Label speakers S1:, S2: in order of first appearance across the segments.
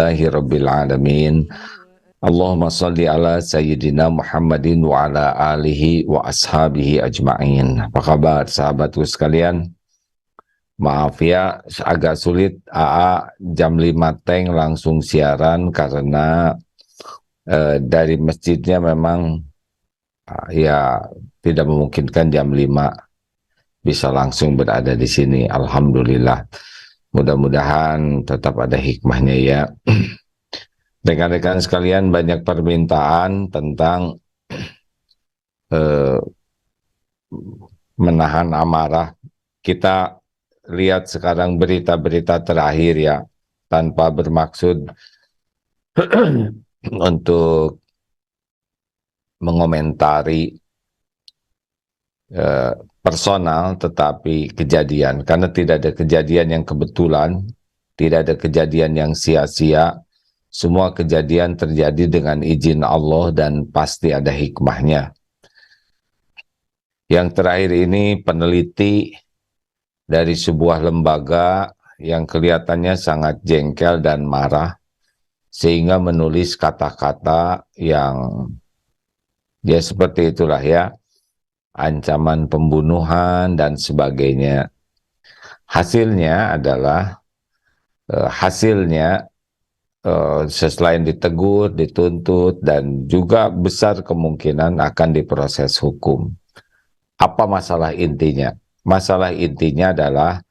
S1: Alhamdulillahirabbil alamin. Allahumma shalli ala sayyidina Muhammadin wa ala alihi wa ashabihi ajma'in. Apa kabar sahabatku sekalian? Maaf ya, agak sulit jam 5 teng langsung siaran karena dari masjidnya memang ya tidak memungkinkan jam 5 bisa langsung berada di sini. Alhamdulillah. Mudah-mudahan tetap ada hikmahnya ya. Rekan-rekan sekalian, banyak permintaan tentang menahan amarah. Kita lihat sekarang berita-berita terakhir ya, tanpa bermaksud untuk mengomentari personal, tetapi kejadian. Karena tidak ada kejadian yang kebetulan, tidak ada kejadian yang sia-sia. Semua kejadian terjadi dengan izin Allah dan pasti ada hikmahnya. Yang terakhir ini peneliti dari sebuah lembaga yang kelihatannya sangat jengkel dan marah, sehingga menulis kata-kata yang ya seperti itulah ya, ancaman pembunuhan dan sebagainya. Hasilnya adalah selain ditegur, dituntut, dan juga besar kemungkinan akan diproses hukum. Apa masalah intinya? Masalah intinya adalah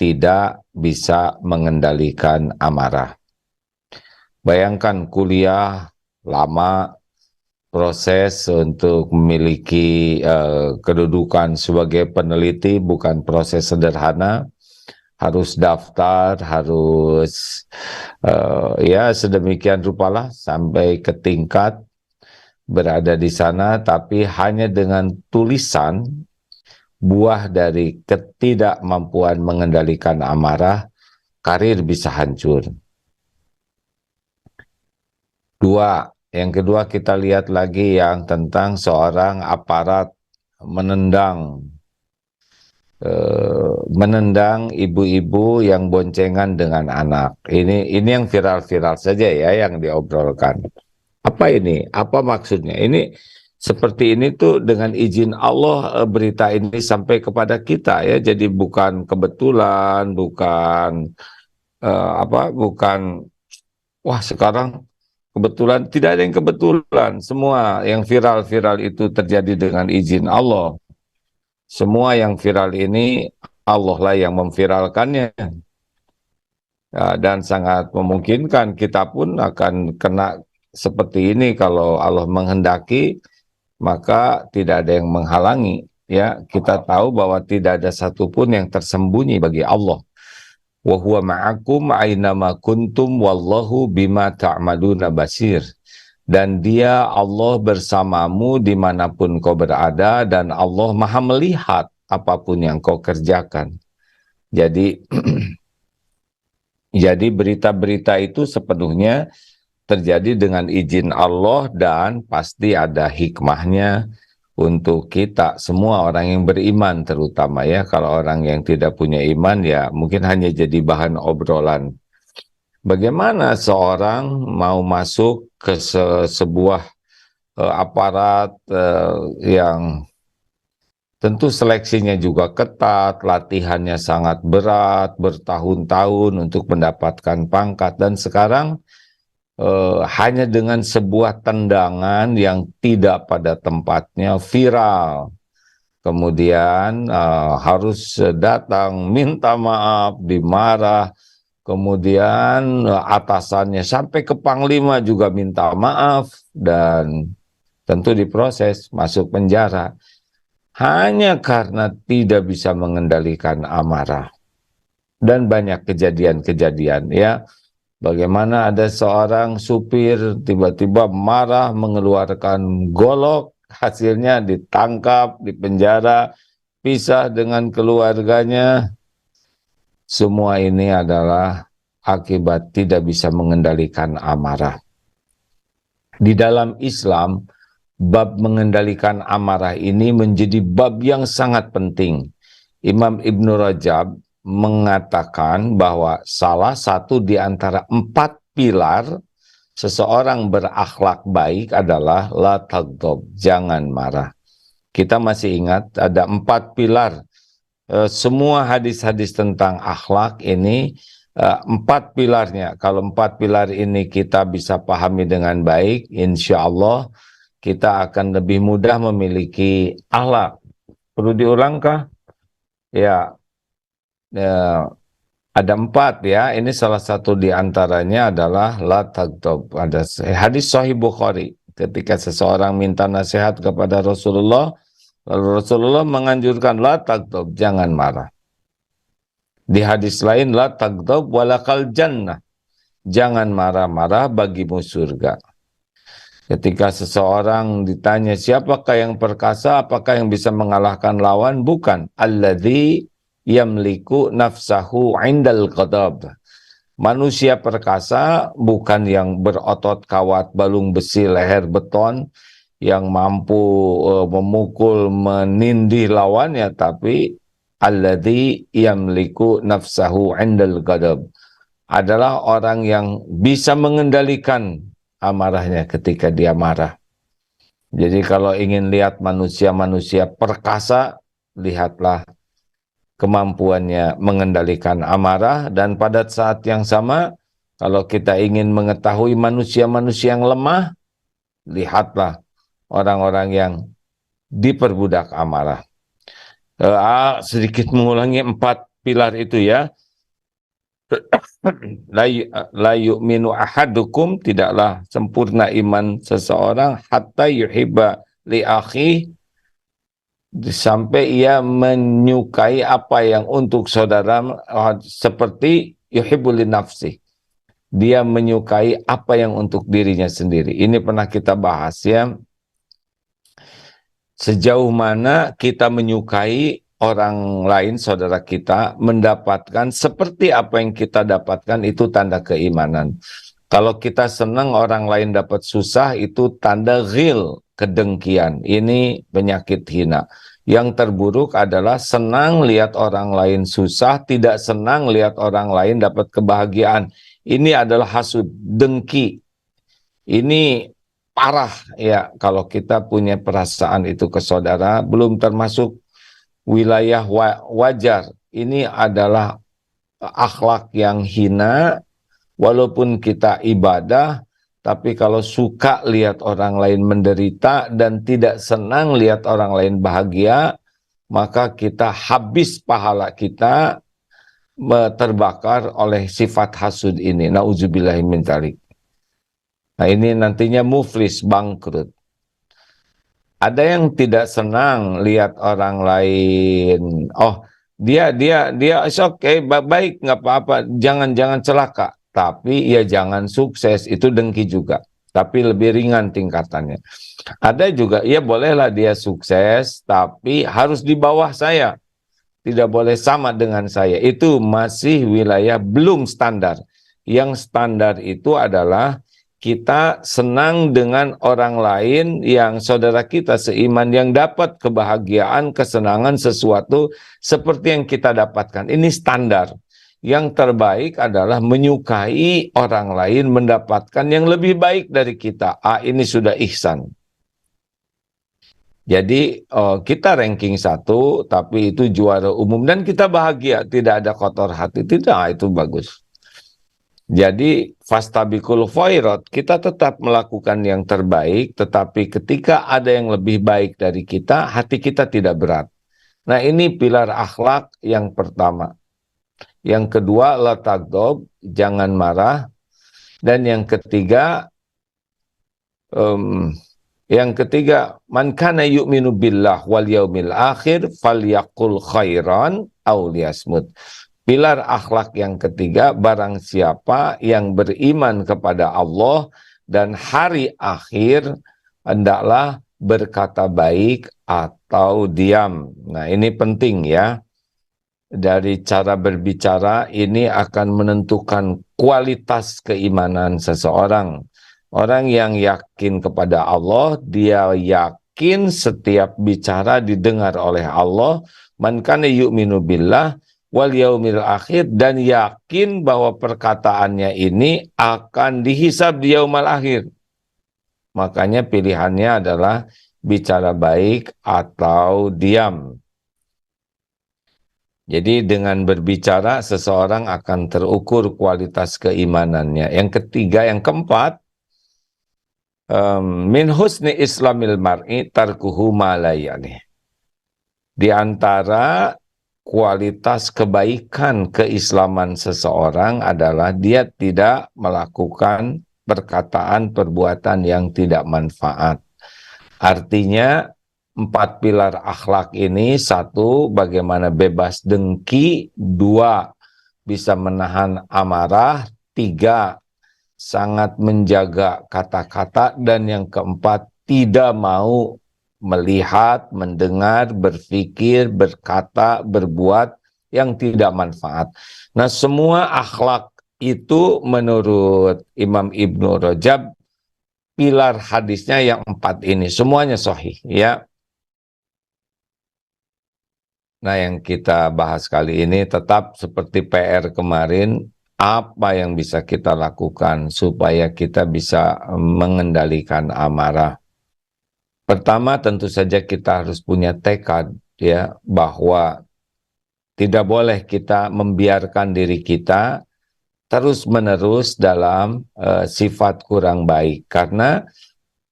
S1: tidak bisa mengendalikan amarah. Bayangkan kuliah lama, proses untuk memiliki kedudukan sebagai peneliti bukan proses sederhana. Harus daftar, harus ya sedemikian rupalah sampai ke tingkat berada di sana, tapi hanya dengan tulisan, buah dari ketidakmampuan mengendalikan amarah, karir bisa hancur. Yang kedua kita lihat lagi yang tentang seorang aparat menendang ibu-ibu yang boncengan dengan anak. Ini yang viral-viral saja ya yang diobrolkan. Apa ini? Apa maksudnya? Ini seperti ini tuh dengan izin Allah berita ini sampai kepada kita ya. Jadi bukan kebetulan, bukan wah sekarang kebetulan, tidak ada yang kebetulan. Semua yang viral-viral itu terjadi dengan izin Allah. Semua yang viral ini Allah lah yang memviralkannya. Ya, dan sangat memungkinkan kita pun akan kena seperti ini kalau Allah menghendaki, maka tidak ada yang menghalangi. Ya, kita tahu bahwa tidak ada satupun yang tersembunyi bagi Allah. Wa huwa ma'akum aynama kuntum wallahu bima ta'maluna basir. Dan dia Allah bersamamu dimanapun kau berada, dan Allah maha melihat apapun yang kau kerjakan. Jadi jadi berita-berita itu sepenuhnya terjadi dengan izin Allah dan pasti ada hikmahnya untuk kita semua orang yang beriman, terutama ya. Kalau orang yang tidak punya iman ya mungkin hanya jadi bahan obrolan. Bagaimana seorang mau masuk ke sebuah aparat yang tentu seleksinya juga ketat, latihannya sangat berat, bertahun-tahun untuk mendapatkan pangkat, dan sekarang hanya dengan sebuah tendangan yang tidak pada tempatnya viral. Kemudian harus datang minta maaf, dimarah. Kemudian atasannya sampai ke panglima juga minta maaf dan tentu diproses, masuk penjara. Hanya karena tidak bisa mengendalikan amarah. Dan banyak kejadian-kejadian ya. Bagaimana ada seorang supir tiba-tiba marah mengeluarkan golok, hasilnya ditangkap, dipenjara, pisah dengan keluarganya. Semua ini adalah akibat tidak bisa mengendalikan amarah. Di dalam Islam, bab mengendalikan amarah ini menjadi bab yang sangat penting. Imam Ibn Rajab mengatakan bahwa salah satu di antara 4 pilar seseorang berakhlak baik adalah la taghdab, jangan marah. Kita masih ingat ada 4 pilar. Semua hadis-hadis tentang akhlak ini 4 pilarnya. Kalau 4 pilar ini kita bisa pahami dengan baik, insya Allah kita akan lebih mudah memiliki akhlak. Perlu diulangkah? Ya, ada 4 ya. Ini salah satu di antaranya adalah la taghdab. Ada hadis Sahih Bukhari. Ketika seseorang minta nasihat kepada Rasulullah, lalu Rasulullah menganjurkan la taghdab, jangan marah. Di hadis lain la taghdab walakal jannah. Jangan marah-marah, bagimu surga. Ketika seseorang ditanya siapakah yang perkasa, apakah yang bisa mengalahkan lawan? Bukan. Alladzi yamliku nafsahu indal qadab. Manusia perkasa bukan yang berotot kawat, balung besi, leher beton, yang mampu memukul, menindih lawannya, tapi alladzi yamliku nafsahu indal qadab adalah orang yang bisa mengendalikan amarahnya ketika dia marah. Jadi kalau ingin lihat manusia-manusia perkasa, lihatlah kemampuannya mengendalikan amarah. Dan pada saat yang sama, kalau kita ingin mengetahui manusia-manusia yang lemah, lihatlah orang-orang yang diperbudak amarah. Sedikit mengulangi 4 pilar itu ya. La yu'minu ahadukum, tidaklah sempurna iman seseorang hatta yuhibba li akhi, sampai ia menyukai apa yang untuk saudara, seperti yuhibbu li nafsi, dia menyukai apa yang untuk dirinya sendiri. Ini pernah kita bahas ya, sejauh mana kita menyukai orang lain, saudara kita, mendapatkan seperti apa yang kita dapatkan, itu tanda keimanan. Kalau kita senang orang lain dapat susah, itu tanda ghil, kedengkian. Ini penyakit hina. Yang terburuk adalah senang lihat orang lain susah, tidak senang lihat orang lain dapat kebahagiaan. Ini adalah hasud, dengki. Ini parah ya kalau kita punya perasaan itu ke saudara, belum termasuk wilayah wajar. Ini adalah akhlak yang hina. Walaupun kita ibadah, tapi kalau suka lihat orang lain menderita dan tidak senang lihat orang lain bahagia, maka kita habis pahala kita terbakar oleh sifat hasud ini. Nauzubillahi min dzalik. Nah, ini nantinya muflis, bangkrut. Ada yang tidak senang lihat orang lain, oh dia is okay, baik, nggak apa-apa, jangan celaka, tapi ya jangan sukses, itu dengki juga, tapi lebih ringan tingkatannya. Ada juga, ya bolehlah dia sukses, tapi harus di bawah saya, tidak boleh sama dengan saya. Itu masih wilayah belum standar. Yang standar itu adalah kita senang dengan orang lain yang saudara kita seiman, yang dapat kebahagiaan, kesenangan sesuatu seperti yang kita dapatkan. Ini standar. Yang terbaik adalah menyukai orang lain mendapatkan yang lebih baik dari kita. Ini sudah ihsan. Jadi kita ranking 1, tapi itu juara umum dan kita bahagia, tidak ada kotor hati. Tidak, itu bagus. Jadi fastabiqul khairat, kita tetap melakukan yang terbaik, tetapi ketika ada yang lebih baik dari kita, hati kita tidak berat. Nah, ini pilar akhlak yang pertama. Yang kedua, la taghdab, jangan marah. Dan yang ketiga, man kana yu'minu billah wal yaumil akhir falyaqul khairan aw liyasmut. Pilar akhlak yang ketiga, barang siapa yang beriman kepada Allah dan hari akhir, hendaklah berkata baik atau diam. Nah, ini penting ya. Dari cara berbicara ini akan menentukan kualitas keimanan seseorang. Orang yang yakin kepada Allah, dia yakin setiap bicara didengar oleh Allah. Man kana yu'minu billah, wal yaumil akhir, dan yakin bahwa perkataannya ini akan dihisab di yaumil akhir. Makanya pilihannya adalah bicara baik atau diam. Jadi dengan berbicara seseorang akan terukur kualitas keimanannya. Yang ketiga, yang keempat, min husni islamil mar'i tarkuhu ma la ya'ni. Di antara kualitas kebaikan keislaman seseorang adalah dia tidak melakukan perkataan perbuatan yang tidak manfaat. Artinya 4 pilar akhlak ini: 1, bagaimana bebas dengki; 2, bisa menahan amarah; 3, sangat menjaga kata-kata; dan yang keempat, tidak mau melihat, mendengar, berpikir, berkata, berbuat yang tidak manfaat. Nah, semua akhlak itu menurut Imam Ibnu Rajab, pilar hadisnya yang 4 ini semuanya sahih, ya. Nah, yang kita bahas kali ini tetap seperti PR kemarin, apa yang bisa kita lakukan supaya kita bisa mengendalikan amarah. Pertama, tentu saja kita harus punya tekad, ya, bahwa tidak boleh kita membiarkan diri kita terus-menerus dalam sifat kurang baik, karena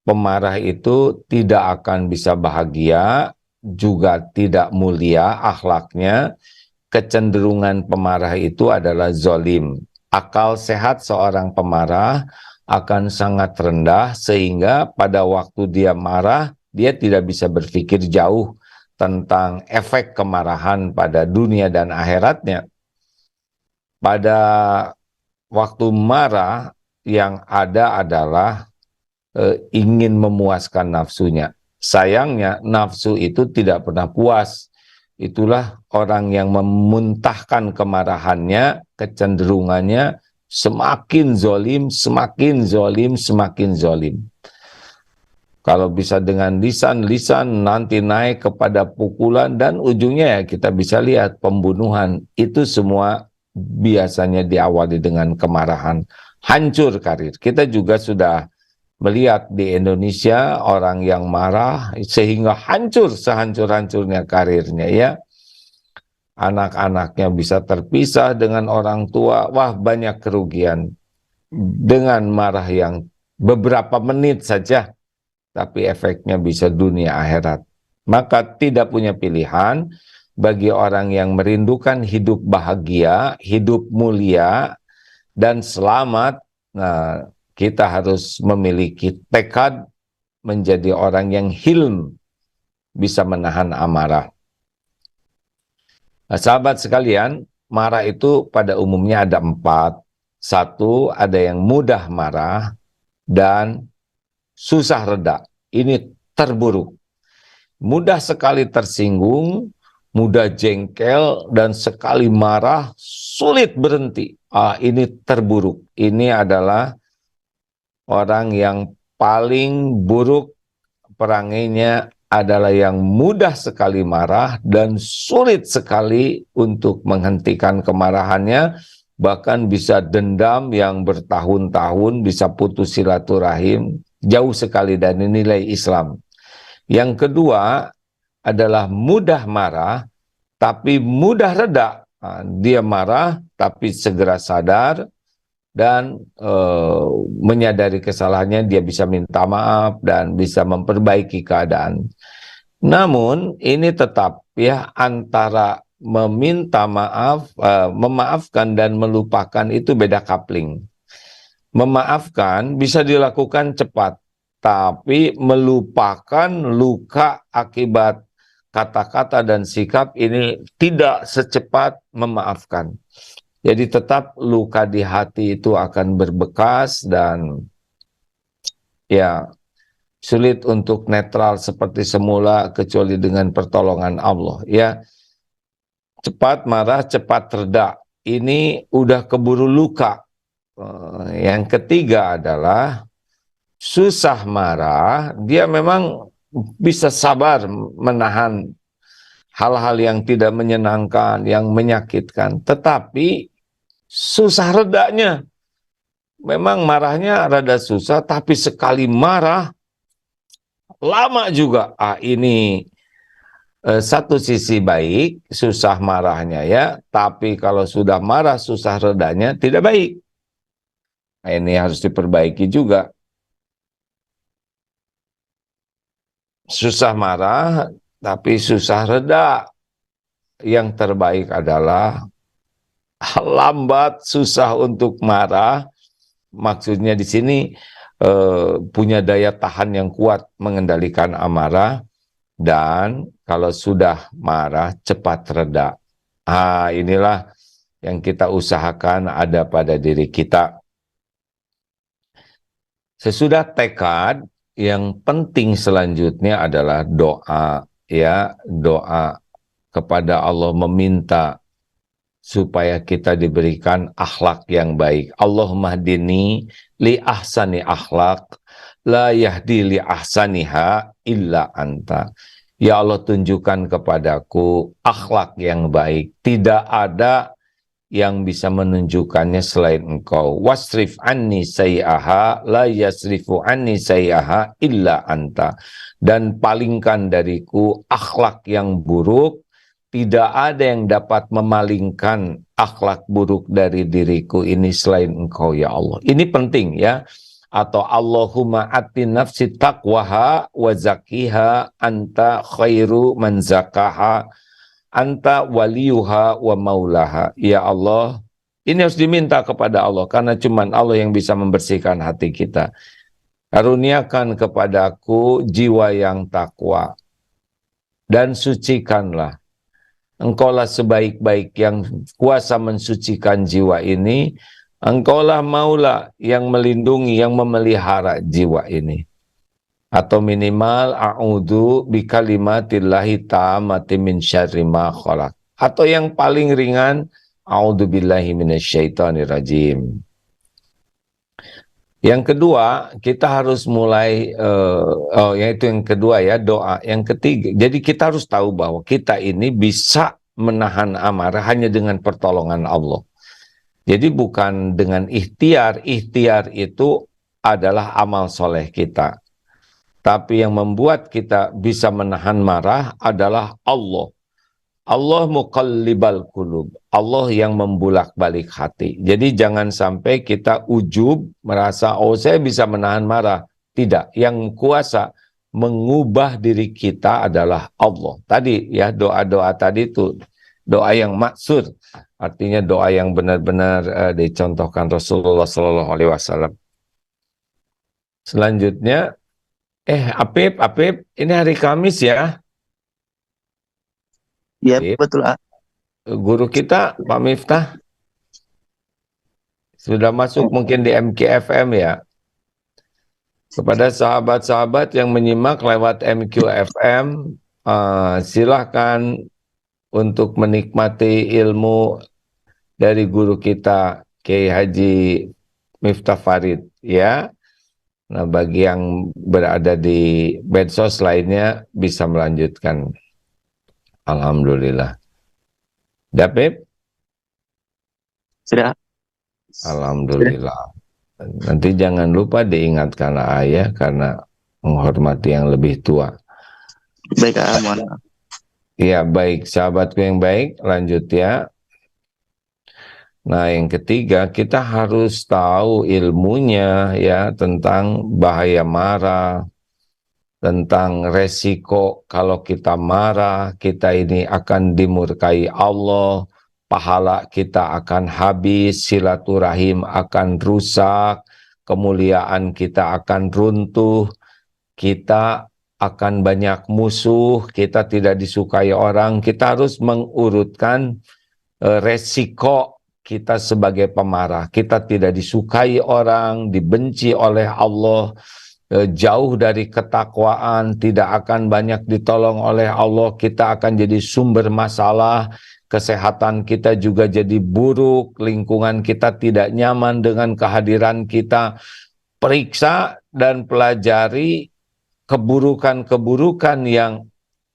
S1: pemarah itu tidak akan bisa bahagia, juga tidak mulia akhlaknya. Kecenderungan pemarah itu adalah zolim. Akal sehat seorang pemarah akan sangat rendah, sehingga pada waktu dia marah, dia tidak bisa berpikir jauh tentang efek kemarahan pada dunia dan akhiratnya. Pada waktu marah, yang ada adalah ingin memuaskan nafsunya. Sayangnya nafsu itu tidak pernah puas. Itulah orang yang memuntahkan kemarahannya, kecenderungannya semakin zolim, semakin zolim, semakin zolim. Kalau bisa dengan lisan-lisan, nanti naik kepada pukulan, dan ujungnya ya kita bisa lihat pembunuhan. Itu semua biasanya diawali dengan kemarahan. Hancur karir. Kita juga sudah melihat di Indonesia orang yang marah sehingga hancur sehancur-hancurnya karirnya, ya. Anak-anaknya bisa terpisah dengan orang tua. Wah, banyak kerugian dengan marah yang beberapa menit saja, tapi efeknya bisa dunia akhirat. Maka tidak punya pilihan bagi orang yang merindukan hidup bahagia, hidup mulia, dan selamat. Nah, kita harus memiliki tekad menjadi orang yang hilm, bisa menahan amarah. Nah, sahabat sekalian, marah itu pada umumnya ada 4. 1, ada yang mudah marah dan susah reda. Ini terburuk. Mudah sekali tersinggung, mudah jengkel, dan sekali marah sulit berhenti. Ini terburuk. Ini adalah orang yang paling buruk perangainya, adalah yang mudah sekali marah dan sulit sekali untuk menghentikan kemarahannya, bahkan bisa dendam yang bertahun-tahun, bisa putus silaturahim, jauh sekali dari nilai Islam. Yang kedua adalah mudah marah tapi mudah reda. Dia marah tapi segera sadar dan menyadari kesalahannya, dia bisa minta maaf dan bisa memperbaiki keadaan. Namun ini tetap, ya, antara meminta maaf, memaafkan dan melupakan itu beda kapling. Memaafkan bisa dilakukan cepat, tapi melupakan luka akibat kata-kata dan sikap ini tidak secepat memaafkan. Jadi tetap luka di hati itu akan berbekas dan ya sulit untuk netral seperti semula kecuali dengan pertolongan Allah, ya. Cepat marah, cepat reda. Ini udah keburu luka. Yang ketiga adalah susah marah, dia memang bisa sabar menahan hal-hal yang tidak menyenangkan, yang menyakitkan, tetapi susah redanya. Memang marahnya rada susah, tapi sekali marah lama juga. Ini satu sisi baik, susah marahnya ya, tapi kalau sudah marah susah redanya tidak baik. Nah, ini harus diperbaiki juga. Susah marah, tapi susah reda. Yang terbaik adalah lambat, susah untuk marah. Maksudnya di sini punya daya tahan yang kuat mengendalikan amarah, dan kalau sudah marah cepat reda. Inilah yang kita usahakan ada pada diri kita. Sesudah tekad, yang penting selanjutnya adalah doa, ya, doa kepada Allah, meminta supaya kita diberikan akhlak yang baik. Allahumma hdini li ahsani akhlak, la yahdi li ahsaniha illa anta. Ya Allah, tunjukkan kepadaku akhlak yang baik. Tidak ada yang bisa menunjukkannya selain Engkau. Wasrif anni sayyaha, la yasrifu anni sayyaha illa anta. Dan palingkan dariku akhlak yang buruk. Tidak ada yang dapat memalingkan akhlak buruk dari diriku ini selain Engkau, ya Allah. Ini penting ya. Atau Allahumma ati nafsi taqwaha wa zakiha anta khairu man zakaha anta waliyuha wa maulaha. Ya Allah, ini harus diminta kepada Allah, karena cuman Allah yang bisa membersihkan hati kita. Karuniakan kepadaku jiwa yang takwa, dan sucikanlah. Engkaulah sebaik-baik yang kuasa mensucikan jiwa ini. Engkaulah maula yang melindungi, yang memelihara jiwa ini. Atau minimal a'udzu bikalimatillahi tammati min syarri ma khalaq. Atau yang paling ringan, a'udzubillahi minasyaitonirrajim. Yang kedua, kita harus mulai yaitu yang kedua ya, doa. Yang ketiga, jadi kita harus tahu bahwa kita ini bisa menahan amarah hanya dengan pertolongan Allah. Jadi bukan dengan ikhtiar. Ikhtiar itu adalah amal soleh kita. Tapi yang membuat kita bisa menahan marah adalah Allah. Allah muqallibal qulub. Allah yang membulak-balik hati. Jadi jangan sampai kita ujub, merasa, oh saya bisa menahan marah. Tidak. Yang kuasa mengubah diri kita adalah Allah. Tadi ya, doa-doa tadi itu doa yang maksud. Artinya doa yang benar-benar dicontohkan Rasulullah SAW. Selanjutnya, Apip, ini hari Kamis ya?
S2: Iya,
S1: Apip,
S2: betul, A.
S1: guru kita, Pak Miftah, sudah masuk mungkin di MKFM ya. Kepada sahabat-sahabat yang menyimak lewat MQFM, silahkan untuk menikmati ilmu dari guru kita, Kiai Haji Miftah Farid, ya. Nah, bagi yang berada di medsos lainnya bisa melanjutkan. Alhamdulillah. Dapip?
S2: Sudah.
S1: Alhamdulillah. Nanti jangan lupa diingatkan ayah karena menghormati yang lebih tua.
S2: Baik, A. Mohon maaf.
S1: Iya, baik. Sahabatku yang baik, lanjut ya. Nah, yang ketiga, kita harus tahu ilmunya ya tentang bahaya marah, tentang resiko kalau kita marah, kita ini akan dimurkai Allah, pahala kita akan habis, silaturahim akan rusak, kemuliaan kita akan runtuh, kita akan banyak musuh, kita tidak disukai orang. Kita harus mengurutkan resiko kita sebagai pemarah. Kita tidak disukai orang, dibenci oleh Allah, jauh dari ketakwaan, tidak akan banyak ditolong oleh Allah, kita akan jadi sumber masalah, kesehatan kita juga jadi buruk, lingkungan kita tidak nyaman dengan kehadiran kita. Periksa dan pelajari keburukan-keburukan yang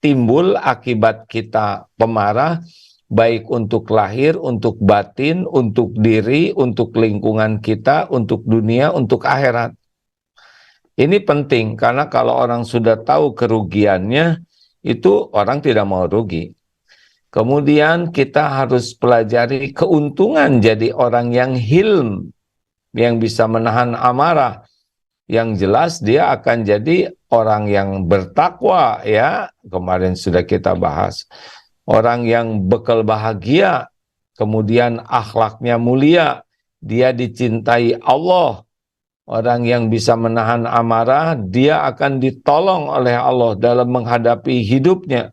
S1: timbul akibat kita pemarah, baik untuk lahir, untuk batin, untuk diri, untuk lingkungan kita, untuk dunia, untuk akhirat. Ini penting karena kalau orang sudah tahu kerugiannya, itu orang tidak mau rugi. Kemudian kita harus pelajari keuntungan jadi orang yang hilm, yang bisa menahan amarah. Yang jelas dia akan jadi orang yang bertakwa, ya. Kemarin sudah kita bahas. Orang yang bekal bahagia, kemudian akhlaknya mulia, dia dicintai Allah. Orang yang bisa menahan amarah, dia akan ditolong oleh Allah dalam menghadapi hidupnya.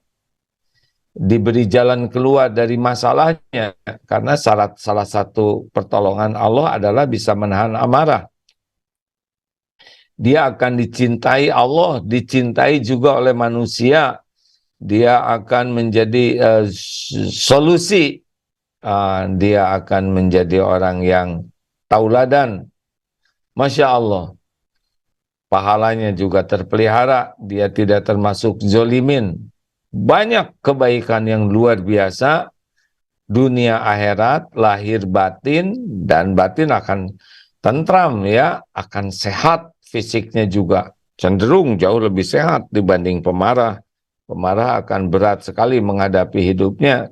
S1: Diberi jalan keluar dari masalahnya, karena salah satu pertolongan Allah adalah bisa menahan amarah. Dia akan dicintai Allah, dicintai juga oleh manusia. Dia akan menjadi solusi. Dia akan menjadi orang yang tauladan. Masya Allah. Pahalanya juga terpelihara. Dia tidak termasuk zolimin. Banyak kebaikan yang luar biasa, dunia akhirat, lahir batin, dan batin akan tentram, ya, akan sehat, fisiknya juga cenderung jauh lebih sehat dibanding pemarah. Pemarah akan berat sekali menghadapi hidupnya.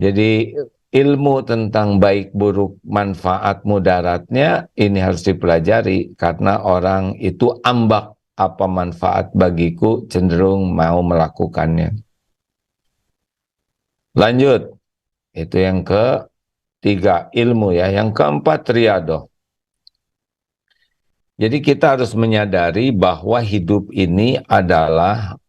S1: Jadi ilmu tentang baik buruk manfaat mudaratnya ini harus dipelajari, karena orang itu ambak apa manfaat bagiku, cenderung mau melakukannya. Lanjut, itu yang ketiga, ilmu, ya. Yang keempat, riadoh. Jadi kita harus menyadari bahwa hidup ini adalah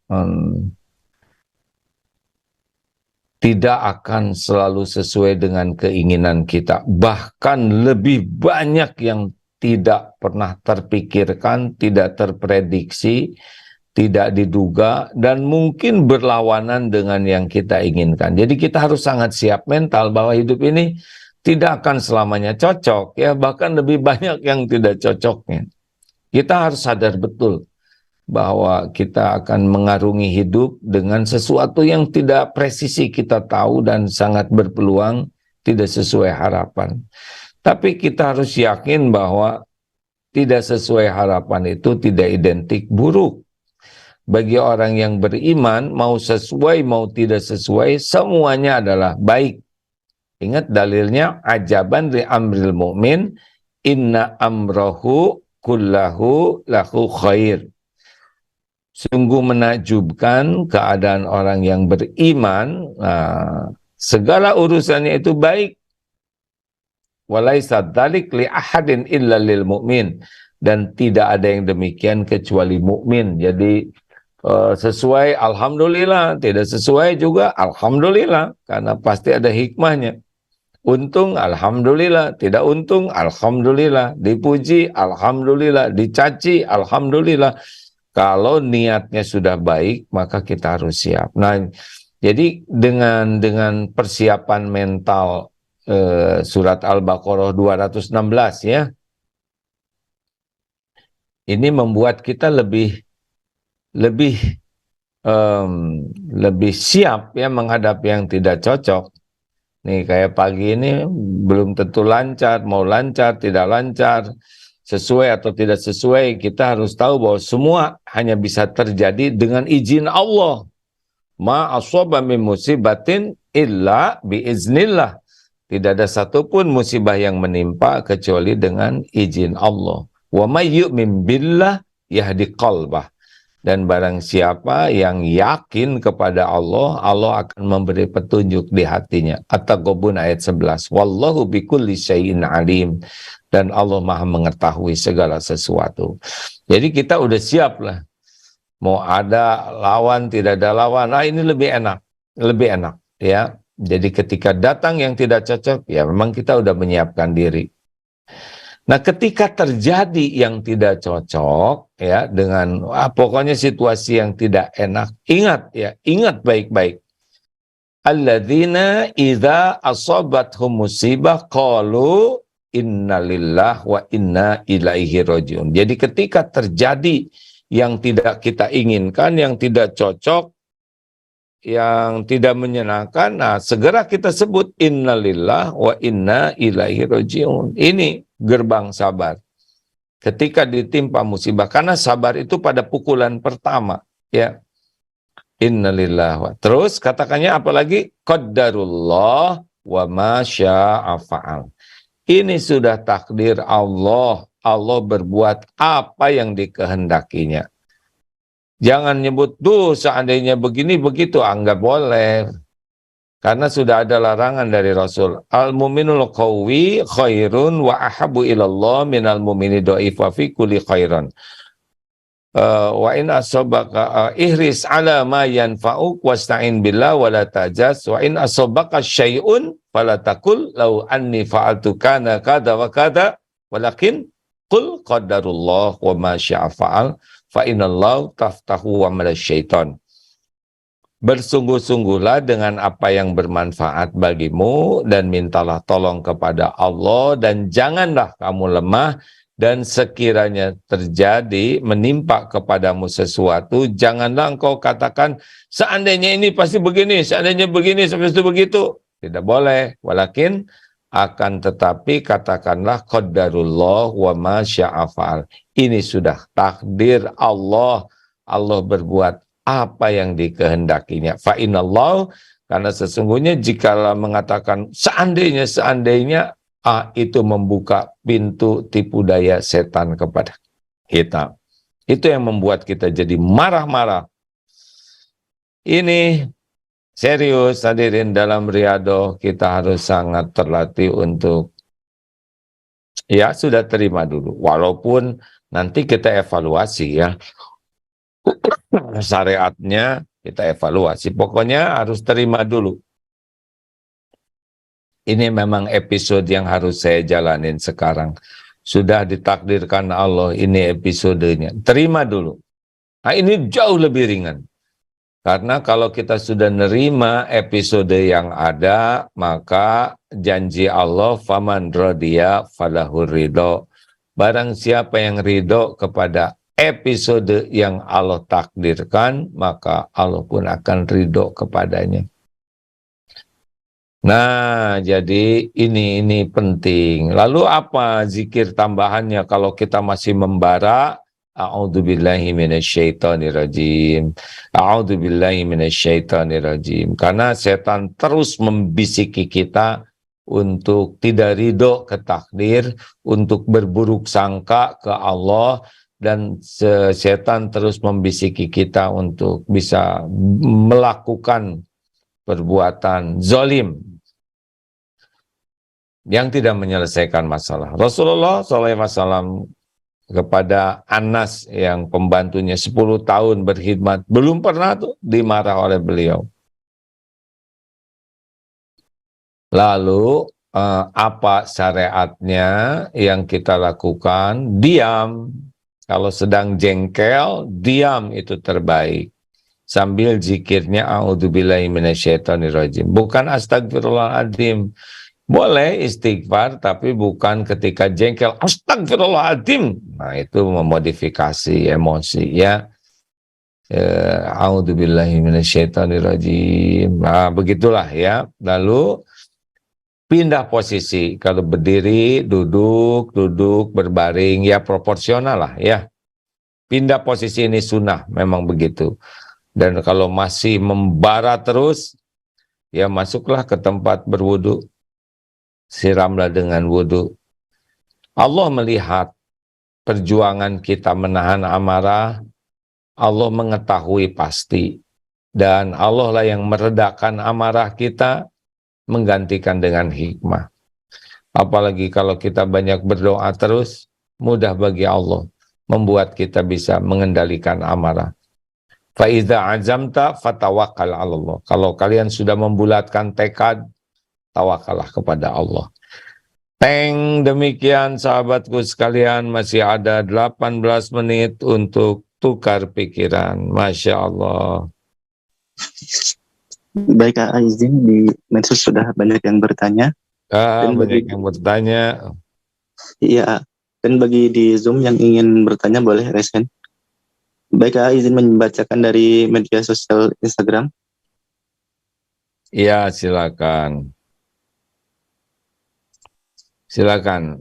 S1: tidak akan selalu sesuai dengan keinginan kita. Bahkan lebih banyak yang tidak pernah terpikirkan, tidak terprediksi, tidak diduga, dan mungkin berlawanan dengan yang kita inginkan. Jadi kita harus sangat siap mental bahwa hidup ini tidak akan selamanya cocok, ya, bahkan lebih banyak yang tidak cocoknya. Kita harus sadar betul bahwa kita akan mengarungi hidup dengan sesuatu yang tidak presisi kita tahu dan sangat berpeluang tidak sesuai harapan. Tapi kita harus yakin bahwa tidak sesuai harapan itu tidak identik buruk. Bagi orang yang beriman, mau sesuai mau tidak sesuai, semuanya adalah baik. Ingat dalilnya, ajaban li amril mu'min, inna amrohu kullahu lahu khair. Sungguh menakjubkan keadaan orang yang beriman, segala urusannya itu baik. Walaisa dzalik li ahadin illa lil mu'min, dan tidak ada yang demikian kecuali mukmin. Jadi sesuai alhamdulillah, tidak sesuai juga alhamdulillah, karena pasti ada hikmahnya. Untung alhamdulillah, tidak untung alhamdulillah, dipuji alhamdulillah, dicaci alhamdulillah. Kalau niatnya sudah baik, maka kita harus siap. Nah, jadi dengan persiapan mental, surat Al-Baqarah 216, ya, ini membuat kita lebih siap, ya, menghadapi yang tidak cocok. Nih, kayak pagi ini belum tentu lancar, mau lancar, tidak lancar, sesuai atau tidak sesuai. Kita harus tahu bahwa semua hanya bisa terjadi dengan izin Allah. Ma asaba min musibatin illa biiznillah. Tidak ada satupun musibah yang menimpa kecuali dengan izin Allah. Wa may yu'min billah yahdi qalbah. Dan barang siapa yang yakin kepada Allah, Allah akan memberi petunjuk di hatinya. At-Taghabun ayat 11. Wallahu bikulli syai'in alim. Dan Allah Maha mengetahui segala sesuatu. Jadi kita udah siap lah. Mau ada lawan, tidak ada lawan. Nah, ini lebih enak. Lebih enak, ya. Jadi ketika datang yang tidak cocok, ya memang kita udah menyiapkan diri. Nah, ketika terjadi yang tidak cocok, ya, dengan pokoknya situasi yang tidak enak, ingat, ya, ingat baik-baik. Alladzina idza asabathum musibah qalu innalillah wa inna ilaihi rajiun. Jadi ketika terjadi yang tidak kita inginkan, yang tidak cocok, yang tidak menyenangkan, nah segera kita sebut innalillah wa inna ilaihi rajiun. Ini gerbang sabar. Ketika ditimpa musibah, karena sabar itu pada pukulan pertama, ya. Innalillah. Terus katakannya apalagi? Qaddarullah wa ma syaa fa'al. Ini sudah takdir Allah. Allah berbuat apa yang dikehendakinya. Jangan nyebut, tuh seandainya begini begitu, nggak boleh. Karena sudah ada larangan dari Rasul. Al-mu'minul qawi khairun wa ahabu ilallah minal mu'mini do'if wa fi kulli khairan. Wa in asobaka ihris ala ma yanfa'uk wasta'in billah wa la tajas wa in asobaka syai'un fala taqul law anni fa'altu kana kada wa kada walakin qul qadarullah wa ma syaa fa'al fa inallahu taftahu wa mal syaitan. Bersungguh-sungguhlah dengan apa yang bermanfaat bagimu dan mintalah tolong kepada Allah dan janganlah kamu lemah. Dan sekiranya terjadi menimpa kepadamu sesuatu, janganlah engkau katakan seandainya ini pasti begini, seandainya begini, seperti itu begitu. Tidak boleh. Walakin akan tetapi katakanlah qadarullah wa ma syaa fa'al. Ini sudah takdir Allah. Allah berbuat apa yang dikehendakinya. Fa inallahu, karena sesungguhnya jikalau mengatakan seandainya itu membuka pintu tipu daya setan kepada kita. Itu yang membuat kita jadi marah-marah. Ini serius, hadirin, dalam riadoh kita harus sangat terlatih untuk ya sudah terima dulu. Walaupun nanti kita evaluasi ya. Syariatnya kita evaluasi. Pokoknya harus terima dulu. Ini memang episode yang harus saya jalanin sekarang. Sudah ditakdirkan Allah, ini episodenya. Terima dulu. Nah, ini jauh lebih ringan. Karena kalau kita sudah nerima episode yang ada, maka janji Allah, faman radiya falahur ridho. Barang siapa yang ridho kepada episode yang Allah takdirkan, maka Allah pun akan ridho kepadanya. Nah, jadi ini penting. Lalu apa zikir tambahannya kalau kita masih membara? A'udzubillahi minasyaitonirrajim. A'udzubillahi minasyaitonirrajim. Karena setan terus membisiki kita untuk tidak ridho ke takdir, untuk berburuk sangka ke Allah, dan setan terus membisiki kita untuk bisa melakukan perbuatan zalim yang tidak menyelesaikan masalah. Rasulullah SAW kepada Anas yang pembantunya 10 tahun berkhidmat, belum pernah tuh dimarah oleh beliau. Lalu apa syariatnya yang kita lakukan? Diam. Kalau sedang jengkel, diam itu terbaik. Sambil zikirnya a'udzubillahi minasyaitonirrajim. Bukan astagfirullahaladzim. Boleh istighfar, tapi bukan ketika jengkel astagfirullahaladzim. Nah, itu memodifikasi emosi ya. A'udzubillahi minasyaitonirrajim. Nah, begitulah ya. Lalu pindah posisi. Kalau berdiri, duduk, berbaring, ya proporsional lah ya. Pindah posisi ini sunnah, memang begitu. Dan kalau masih membara terus, ya masuklah ke tempat berwudu. Siramlah dengan wudu. Allah melihat perjuangan kita menahan amarah. Allah mengetahui pasti. Dan Allah lah yang meredakan amarah kita, menggantikan dengan hikmah. Apalagi kalau kita banyak berdoa terus, mudah bagi Allah membuat kita bisa mengendalikan amarah. Faiza azamta fatawakkal 'ala Allah. Kalau kalian sudah membulatkan tekad, tawakallah kepada Allah. Demikian sahabatku sekalian, masih ada 18 menit untuk tukar pikiran. Masya Allah.
S2: Baik, izin di medsos sudah banyak yang bertanya.
S1: Banyak yang bertanya.
S2: Iya, dan bagi di Zoom yang ingin bertanya boleh raise hand. Baik, izin membacakan dari media sosial Instagram.
S1: Iya, silakan. Silakan.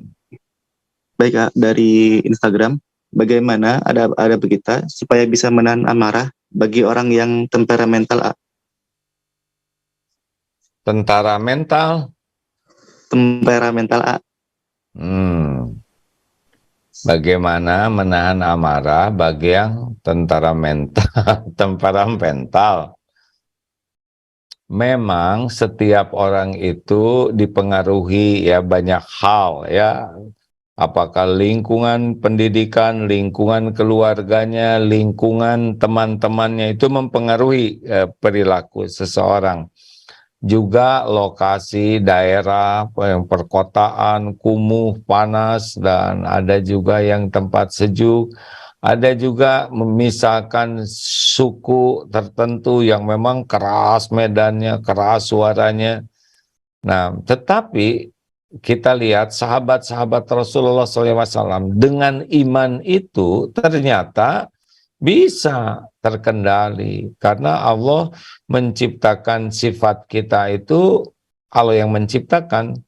S2: Baik, dari Instagram. Bagaimana ada kita supaya bisa menahan amarah bagi orang yang temperamental,
S1: Tentara mental.
S2: temperamental,
S1: Hmm. Bagaimana menahan amarah bagi yang tentara mental, temperamental. Memang setiap orang itu dipengaruhi ya banyak hal ya. Apakah lingkungan pendidikan, lingkungan keluarganya, lingkungan teman-temannya itu mempengaruhi perilaku seseorang. Juga lokasi, daerah, yang perkotaan, kumuh, panas, dan ada juga yang tempat sejuk. Ada juga misalkan suku tertentu yang memang keras medannya, keras suaranya. Nah, tetapi kita lihat sahabat-sahabat Rasulullah SAW dengan iman itu ternyata bisa terkendali karena Allah menciptakan sifat kita itu Allah yang menciptakan.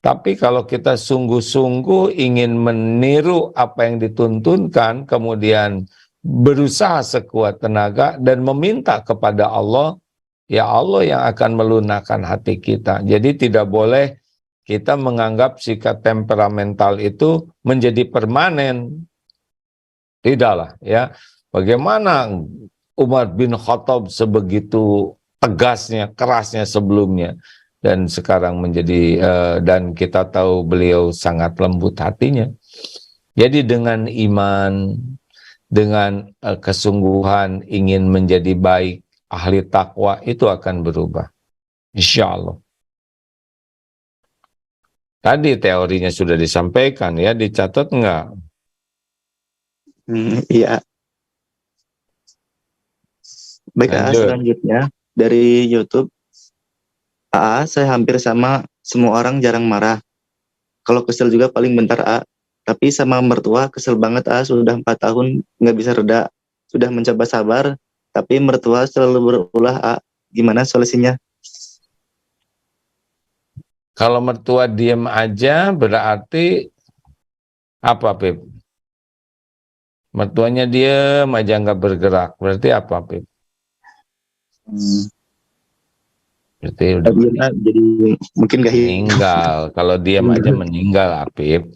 S1: Tapi kalau kita sungguh-sungguh ingin meniru apa yang dituntunkan, kemudian berusaha sekuat tenaga dan meminta kepada Allah, ya Allah yang akan melunakkan hati kita. Jadi tidak boleh kita menganggap sikap temperamental itu menjadi permanen. Tidaklah ya. Bagaimana Umar bin Khattab sebegitu tegasnya, kerasnya sebelumnya dan sekarang menjadi dan kita tahu beliau sangat lembut hatinya. Jadi dengan iman, dengan kesungguhan ingin menjadi baik, ahli takwa itu akan berubah. Insya Allah. Tadi teorinya sudah disampaikan ya, dicatat enggak?
S2: Iya. Baik,
S1: Lanjut.
S2: selanjutnya dari YouTube. Saya hampir sama semua orang jarang marah. Kalau kesel juga paling bentar, tapi sama mertua kesel banget, sudah 4 tahun nggak bisa reda. Sudah mencoba sabar, tapi mertua selalu berulah, gimana solusinya?
S1: Kalau mertua diem aja berarti apa, Pip? Mertuanya diem aja nggak bergerak, berarti apa, Pip? Berarti udah
S2: Jadi mungkin gak
S1: meninggal. Kalau diem aja meninggal, Pip.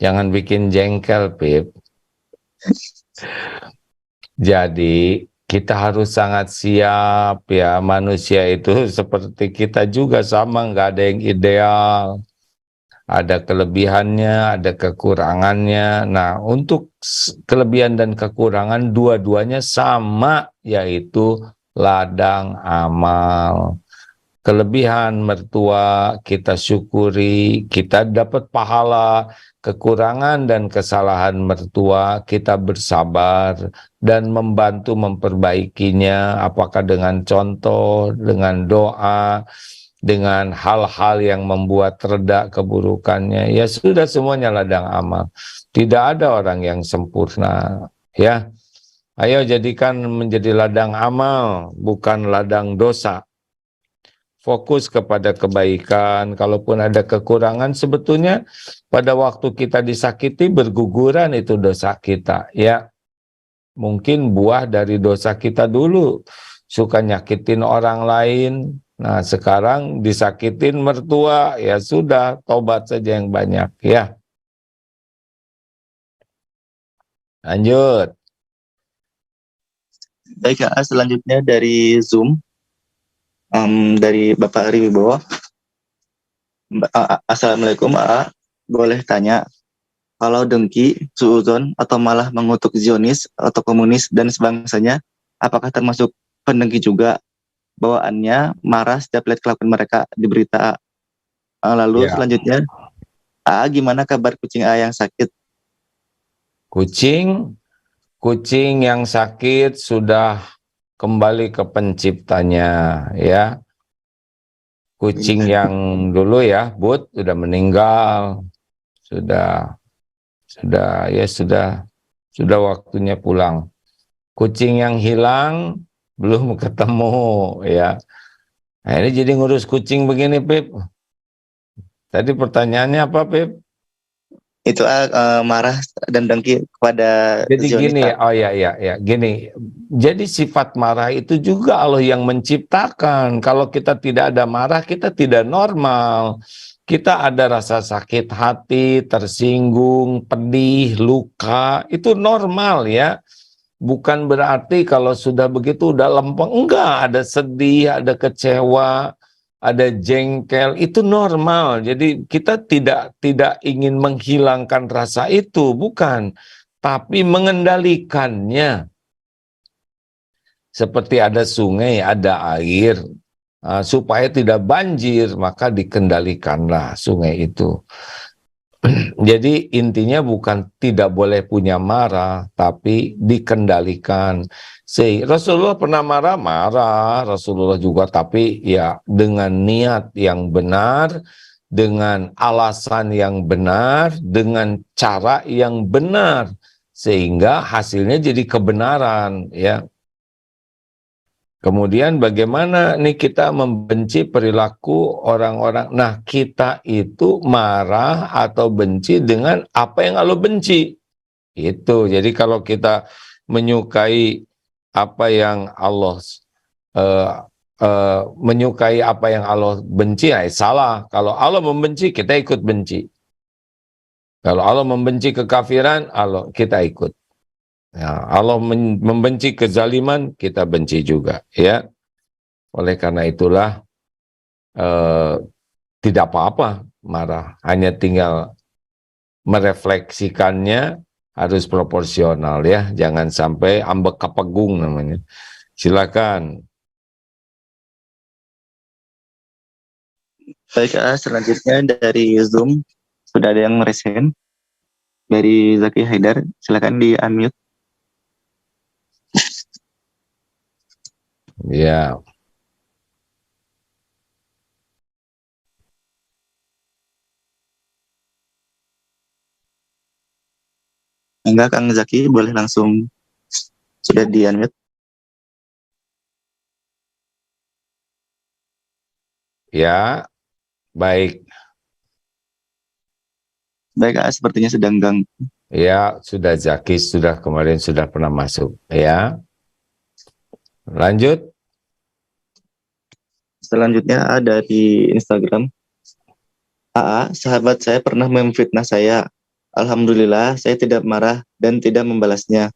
S1: Jangan bikin jengkel, Pip. Jadi kita harus sangat siap ya, manusia itu seperti kita juga sama, nggak ada yang ideal. Ada kelebihannya, ada kekurangannya. Nah, untuk kelebihan dan kekurangan dua-duanya sama, yaitu ladang amal. Kelebihan mertua kita syukuri, kita dapat pahala. Kekurangan dan kesalahan mertua kita bersabar dan membantu memperbaikinya, apakah dengan contoh, dengan doa, dengan hal-hal yang membuat reda keburukannya. Ya sudah, semuanya ladang amal. Tidak ada orang yang sempurna, ya. Ayo jadikan menjadi ladang amal, bukan ladang dosa. Fokus kepada kebaikan. Kalaupun ada kekurangan, sebetulnya pada waktu kita disakiti berguguran itu dosa kita, ya. Mungkin buah dari dosa kita dulu, suka nyakitin orang lain. Nah, sekarang disakitin mertua, ya sudah, tobat saja yang banyak, ya. Lanjut.
S2: Baik, selanjutnya dari Zoom, dari Bapak Ari Wibowo. Assalamualaikum, boleh tanya, kalau dengki, suuzon, atau malah mengutuk Zionis atau komunis dan sebangsanya, apakah termasuk pendengki juga? Bawaannya marah setiap lihat kelakuan mereka di berita. Lalu
S1: Ya,
S2: selanjutnya, gimana kabar kucing yang sakit?
S1: kucing yang sakit sudah kembali ke penciptanya, ya. Kucing yang dulu ya, Bud, sudah meninggal, sudah ya sudah waktunya pulang. kucing yang hilang belum ketemu ya. Nah, ini jadi ngurus kucing begini, Pip. Tadi pertanyaannya apa, Pip?
S2: Itu marah dan dengki kepada
S1: Jadi
S2: Zionis,
S1: gini,
S2: A.
S1: oh ya, gini. Jadi sifat marah itu juga Allah yang menciptakan. Kalau kita tidak ada marah, kita tidak normal. Kita ada rasa sakit hati, tersinggung, pedih, luka, itu normal ya. Bukan berarti kalau sudah begitu udah lempeng. Enggak, ada sedih, ada kecewa, ada jengkel, itu normal. Jadi kita tidak ingin menghilangkan rasa itu, bukan, tapi mengendalikannya. Seperti ada sungai, ada air, supaya tidak banjir, maka dikendalikanlah sungai itu. Jadi intinya bukan tidak boleh punya marah, tapi dikendalikan. Rasulullah pernah marah, Rasulullah juga, tapi ya dengan niat yang benar, dengan alasan yang benar, dengan cara yang benar, sehingga hasilnya jadi kebenaran, ya. Kemudian bagaimana nih kita membenci perilaku orang-orang. Nah, kita itu marah atau benci dengan apa yang Allah benci. Itu. Jadi kalau kita menyukai apa yang Allah menyukai apa yang Allah benci, ya salah. Kalau Allah membenci, kita ikut benci. Kalau Allah membenci kekafiran, kita ikut. Ya, Allah membenci kezaliman, kita benci juga, ya. Oleh karena itulah tidak apa-apa marah, hanya tinggal merefleksikannya harus proporsional ya, jangan sampai ambek kapegung namanya. Silakan.
S2: Baik, selanjutnya dari Zoom sudah ada yang resen dari Zaki Haidar. Silakan di unmute.
S1: Ya.
S2: Enggak, Kang Zaki, boleh langsung, sudah di unmute.
S1: Ya, baik.
S2: Baik, sepertinya sedang ganggu.
S1: Ya, sudah Zaki sudah kemarin sudah pernah masuk, ya. Lanjut.
S2: Selanjutnya ada di Instagram. Sahabat saya pernah memfitnah saya. Alhamdulillah, saya tidak marah dan tidak membalasnya.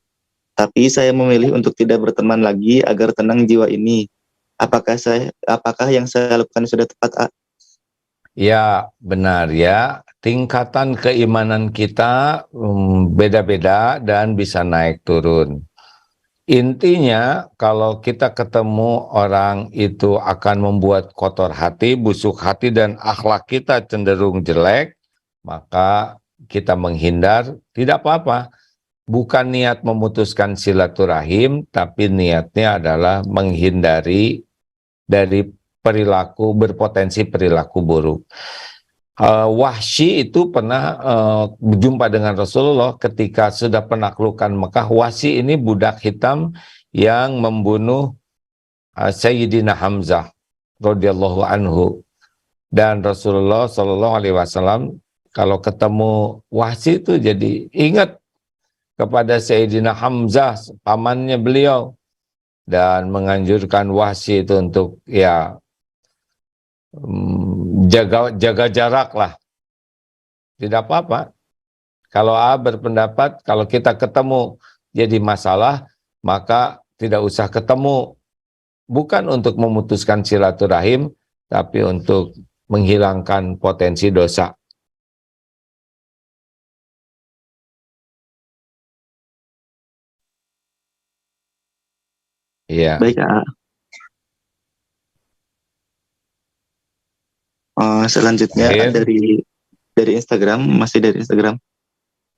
S2: Tapi saya memilih untuk tidak berteman lagi agar tenang jiwa ini. Apakah yang saya lakukan sudah tepat, A?
S1: Ya, benar ya. Tingkatan keimanan kita beda-beda dan bisa naik turun. Intinya, kalau kita ketemu orang itu akan membuat kotor hati, busuk hati, dan akhlak kita cenderung jelek, maka kita menghindar, tidak apa-apa. Bukan niat memutuskan silaturahim, tapi niatnya adalah menghindari dari perilaku, berpotensi perilaku buruk. Wahsy itu pernah berjumpa dengan Rasulullah ketika sudah penaklukan Mekah. Wahsy ini budak hitam yang membunuh Sayyidina Hamzah radhiyallahu anhu, dan Rasulullah Shallallahu Alaihi Wasallam kalau ketemu Wahsy itu jadi ingat kepada Sayyidina Hamzah, pamannya beliau, dan menganjurkan Wahsy itu untuk ya jaga jarak lah. Tidak apa-apa. Kalau A berpendapat kalau kita ketemu jadi masalah, maka tidak usah ketemu. Bukan untuk memutuskan silaturahim, tapi untuk menghilangkan potensi dosa. Iya.
S2: Baik, A. Selanjutnya dari Instagram, masih dari Instagram.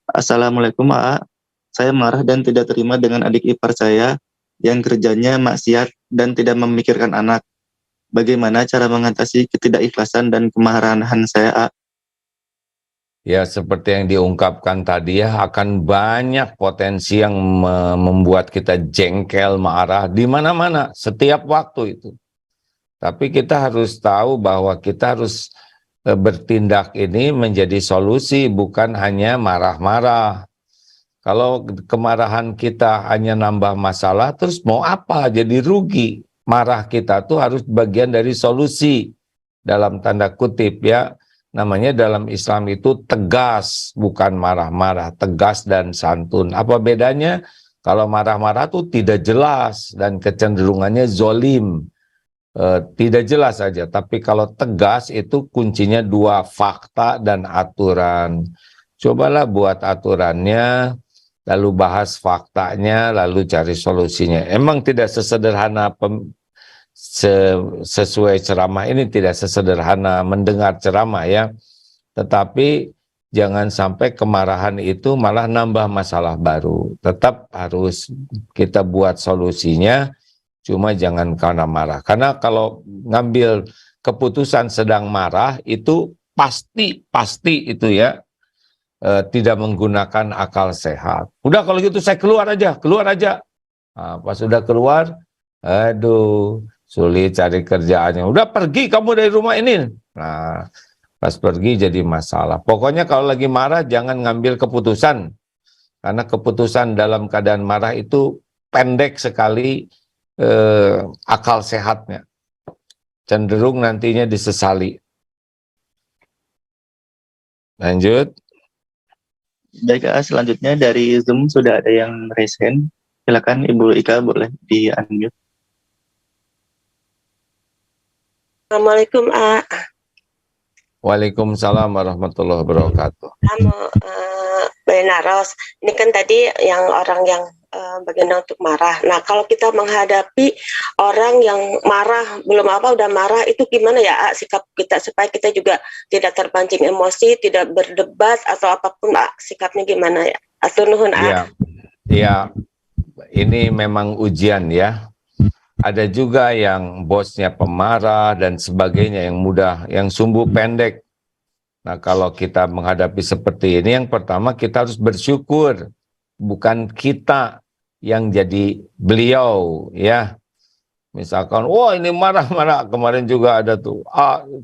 S2: Assalamualaikum, A. Saya marah dan tidak terima dengan adik ipar saya yang kerjanya maksiat dan tidak memikirkan anak. Bagaimana cara mengatasi ketidakikhlasan dan kemarahan saya, A?
S1: Ya seperti yang diungkapkan tadi ya, akan banyak potensi yang membuat kita jengkel, marah di mana-mana setiap waktu itu. Tapi kita harus tahu bahwa kita harus bertindak ini menjadi solusi, bukan hanya marah-marah. Kalau kemarahan kita hanya nambah masalah, terus mau apa? Jadi rugi. Marah kita tuh harus bagian dari solusi, dalam tanda kutip ya. Namanya dalam Islam itu tegas, bukan marah-marah, tegas dan santun. Apa bedanya? Kalau marah-marah tuh tidak jelas dan kecenderungannya zolim. Tidak jelas saja, tapi kalau tegas itu kuncinya dua, fakta dan aturan. Cobalah buat aturannya, lalu bahas faktanya, lalu cari solusinya. Emang tidak sesederhana sesuai ceramah ini, tidak sesederhana mendengar ceramah ya, tetapi jangan sampai kemarahan itu malah nambah masalah baru. Tetap harus kita buat solusinya, cuma jangan karena marah. Karena kalau ngambil keputusan sedang marah itu pasti itu ya tidak menggunakan akal sehat. Udah kalau gitu saya keluar aja. Nah, pas sudah keluar, aduh, sulit cari kerjaannya. Udah pergi kamu dari rumah ini. Nah, pas pergi jadi masalah. Pokoknya kalau lagi marah jangan ngambil keputusan. Karena keputusan dalam keadaan marah itu pendek sekali akal sehatnya. Cenderung nantinya disesali. Lanjut.
S2: Baik, selanjutnya dari Zoom sudah ada yang raise hand. Silakan Ibu Ika, boleh di-unmute.
S3: Assalamualaikum, A.
S1: Waalaikumsalam warahmatullahi wabarakatuh.
S3: Kamu, Benaros. Ini kan tadi yang orang yang bagaimana untuk marah. Nah, kalau kita menghadapi orang yang marah, belum apa udah marah, itu gimana ya sikap kita supaya kita juga tidak terpancing emosi, tidak berdebat atau apapun, sikapnya gimana ya? Atur nuhun,
S1: Ya, ini memang ujian ya. Ada juga yang bosnya pemarah dan sebagainya, yang mudah, yang sumbu pendek. Nah, kalau kita menghadapi seperti ini, yang pertama kita harus bersyukur. Bukan kita yang jadi beliau, ya. Misalkan, wah ini marah-marah. Kemarin juga ada tuh,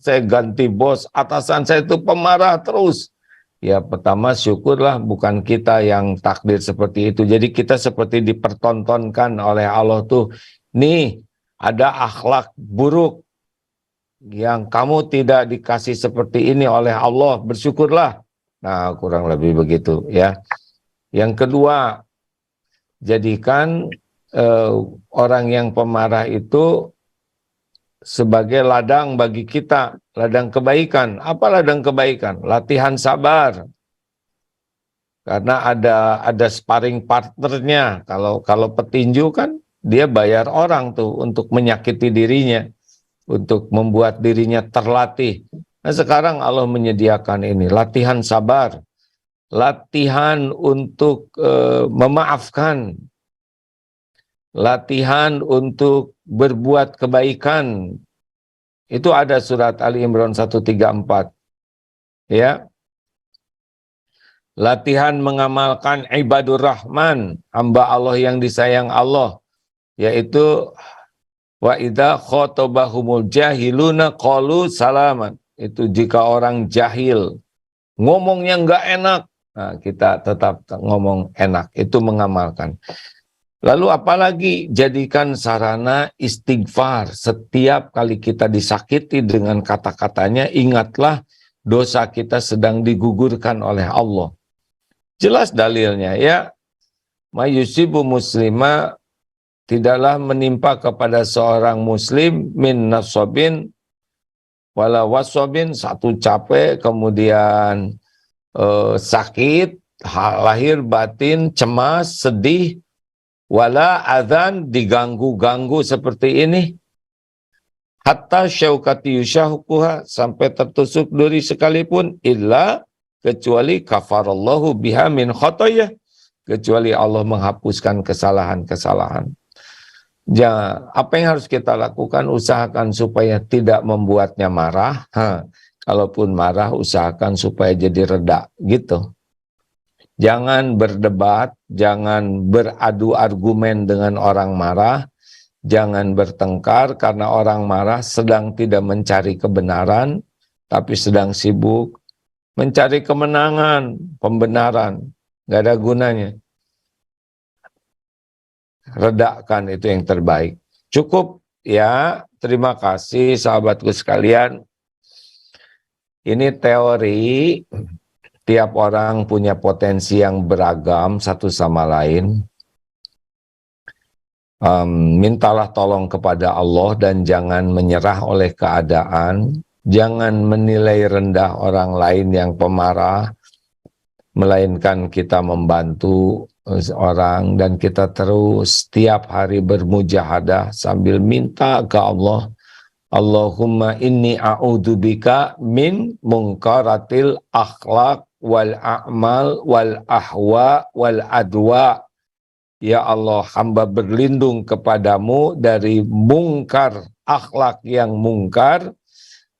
S1: saya ganti bos, atasan saya itu pemarah terus. Ya, pertama syukurlah bukan kita yang takdir seperti itu. Jadi kita seperti dipertontonkan oleh Allah tuh, nih ada akhlak buruk yang kamu tidak dikasih seperti ini oleh Allah, bersyukurlah. Nah, kurang lebih begitu ya. Yang kedua, jadikan orang yang pemarah itu sebagai ladang bagi kita, ladang kebaikan. Apa ladang kebaikan? Latihan sabar. Karena ada sparring partnernya. Kalau petinju kan dia bayar orang tuh untuk menyakiti dirinya, untuk membuat dirinya terlatih. Nah, sekarang Allah menyediakan ini, latihan sabar, latihan untuk memaafkan, latihan untuk berbuat kebaikan. Itu ada surat Ali Imran 134. Ya. Latihan mengamalkan ibadur rahman, hamba Allah yang disayang Allah, yaitu wa idza khotabahumul jahiluna qalu salaman. Itu jika orang jahil ngomongnya enggak enak, nah, kita tetap ngomong enak, itu mengamalkan. Lalu apalagi, jadikan sarana istighfar. Setiap kali kita disakiti dengan kata-katanya, ingatlah dosa kita sedang digugurkan oleh Allah. Jelas dalilnya ya, mayusibu muslima, tidaklah menimpa kepada seorang muslim min nasobin wala wasobin, satu capek, kemudian sakit, lahir batin, cemas, sedih, wala adzan, diganggu-ganggu seperti ini, hatta syaukati yushahukuha, sampai tertusuk duri sekalipun, illa, kecuali kafarallahu biha min khotoyah, kecuali Allah menghapuskan kesalahan-kesalahan. Apa yang harus kita lakukan? Usahakan supaya tidak membuatnya marah. kalaupun marah usahakan supaya jadi reda gitu. Jangan berdebat, jangan beradu argumen dengan orang marah, jangan bertengkar karena orang marah sedang tidak mencari kebenaran, tapi sedang sibuk mencari kemenangan, pembenaran. Nggak ada gunanya. Redakan itu yang terbaik. Cukup ya, terima kasih sahabatku sekalian. Ini teori. Tiap orang punya potensi yang beragam satu sama lain. Mintalah tolong kepada Allah dan jangan menyerah oleh keadaan. Jangan menilai rendah orang lain yang pemarah, melainkan kita membantu orang dan kita terus setiap hari bermujahadah sambil minta ke Allah. Allahumma inni a'udzubika min munkaratil akhlaq wal a'mal wal ahwa wal adwa. Ya Allah, hamba berlindung kepadamu dari mungkar, akhlak yang mungkar,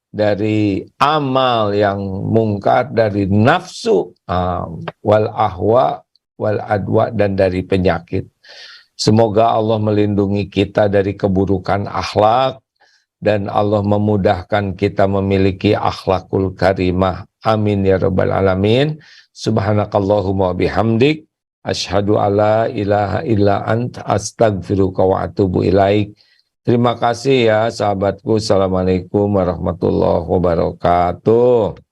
S1: dari amal yang mungkar, dari nafsu, wal ahwa wal adwa, dan dari penyakit. Semoga Allah melindungi kita dari keburukan akhlak, dan Allah memudahkan kita memiliki akhlakul karimah. Amin ya rabbal alamin. Subhanakallahumma bihamdik, asyhadu alla ilaha illa anta, astaghfiruka wa atubu ilaik. Terima kasih ya sahabatku. Assalamualaikum warahmatullahi wabarakatuh.